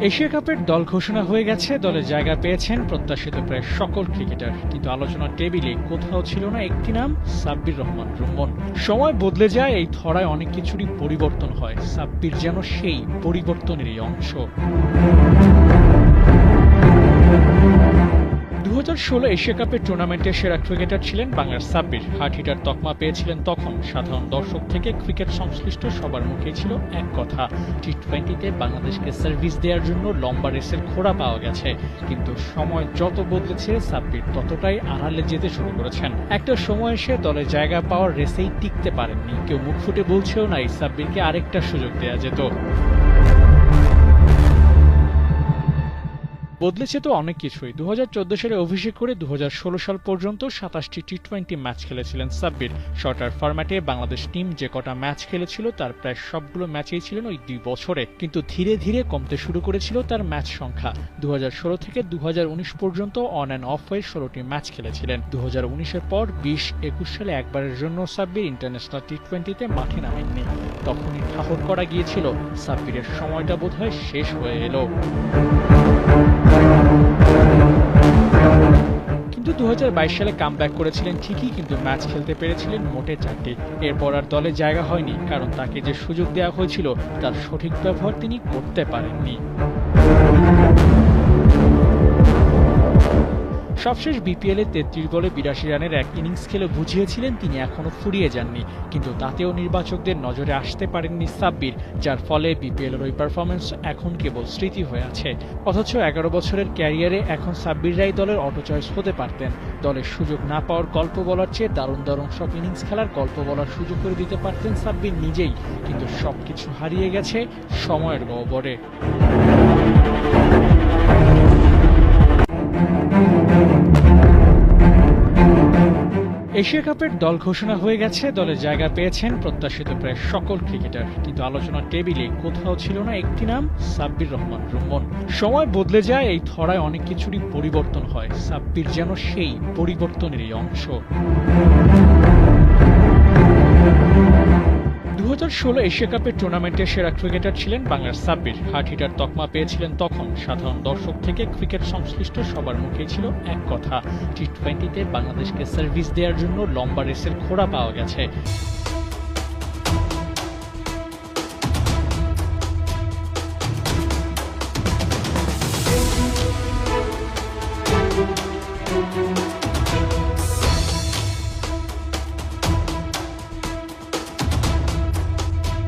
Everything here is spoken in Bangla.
এশিয়া কাপের দল ঘোষণা হয়ে গেছে, দলে জায়গা পেয়েছেন প্রত্যাশিত প্রায় সকল ক্রিকেটার, কিন্তু আলোচনার টেবিলে কোথাও ছিল না একটি নাম, সাব্বির রহমান রুম্মন। সময় বদলে যায়, এই ধরায় অনেক কিছুরই পরিবর্তন হয়। সাব্বির যেন সেই পরিবর্তনেরই অংশ। 2016 এশিয়া কাপের টুর্নামেন্টের সেরা ক্রিকেটার ছিলেন বাংলার সাব্বির। হার্ড হিটার তকমা পেয়েছিলেন তখন। সাধারণ দর্শক থেকে ক্রিকেট সংশ্লিষ্ট সবার মুখেই ছিল এক কথা, টি-20তে বাংলাদেশকে সার্ভিস দেওয়ার জন্য লম্বা রেসের ঘোড়া পাওয়া গেছে। কিন্তু সময় যত বদলেছে, সাব্বির ততটাই আড়ালে যেতে শুরু করেছেন। একটা সময় এসে দলে জায়গা পাওয়ার রেসেই টিকতে পারেননি। কেউ মুখ ফুটে বলছেও না এই সাব্বিরকে আরেকটা সুযোগ দেওয়া যেত। বদলেছে তো অনেক কিছুই। 2014 সালে অভিষেক করে 2016 সাল পর্যন্ত 27টি টি-20 ম্যাচ খেলেছিলেন সাব্বির। শর্টার ফরম্যাটে বাংলাদেশ টিম যে কটা ম্যাচ খেলেছিল তার প্রায় সবগুলো ম্যাচেই ছিলেন ওই 2 বছরে। কিন্তু ধীরে ধীরে কমতে শুরু করেছিল তার ম্যাচ সংখ্যা। 2016 থেকে 2019 পর্যন্ত অন অ্যান্ড অফ হয়ে 16টি ম্যাচ খেলেছিলেন। 2019-এর পর 20-21 সালে একবারের জন্য সাব্বির ইন্টারন্যাশনাল টি-20তে মাঠে নামেননি। তখনই ঠাহর করা গিয়েছিল সাব্বিরের সময়টা বোধহয় শেষ হয়ে এলো। কিন্তু 2022 সালে কামব্যাক করেছিলেন ঠিকই, কিন্তু ম্যাচ খেলতে পেরেছিলেন মোটে 4টি। এরপর আর দলে জায়গা হয়নি, কারণ তাকে যে সুযোগ দেওয়া হয়েছিল তার সঠিক ব্যবহার তিনি করতে পারেননি। সবশেষ বিপিএলে 33 বলে 82 রানের এক ইনিংস খেলে বুঝিয়েছিলেন তিনি এখনো ফুরিয়ে যাননি। কিন্তু তাতেও নির্বাচকদের নজরে আসতে পারেননি সাব্বির, যার ফলে বিপিএলের ওই পারফরমেন্স এখন কেবল স্মৃতি হয়ে আছে। অথচ 11 বছরের ক্যারিয়ারে এখন সাব্বিররাই দলের অটো চয়েস হতে পারতেন। দলের সুযোগ না পাওয়ার গল্প বলার চেয়ে দারুণ দারুণ সব ইনিংস খেলার গল্প বলার সুযোগ করে দিতে পারতেন সাব্বির নিজেই। কিন্তু সবকিছু হারিয়ে গেছে সময়ের গহ্বরে। এশিয়া কাপের দল ঘোষণা হয়ে গেছে, দলে জায়গা পেয়েছেন প্রত্যাশিত প্রায় সকল ক্রিকেটার, কিন্তু আলোচনার টেবিলে কোথাও ছিল না একটি নাম, সাব্বির রহমান রুম্মন। সময় বদলে যায়, এই ধরায় অনেক কিছুরই পরিবর্তন হয়। সাব্বির যেন সেই পরিবর্তনেরই অংশ। 2016 এশিয়া কাপের টুর্নামেন্টের সেরা ক্রিকেটার ছিলেন বাংলার সাব্বির। হার্ড হিটার তকমা পেয়েছিলেন তখন। সাধারণ দর্শক থেকে ক্রিকেট সংশ্লিষ্ট সবার মুখেই ছিল এক কথা, টি-20তে বাংলাদেশকে সার্ভিস দেওয়ার জন্য লম্বা রেসের ঘোড়া পাওয়া গেছে।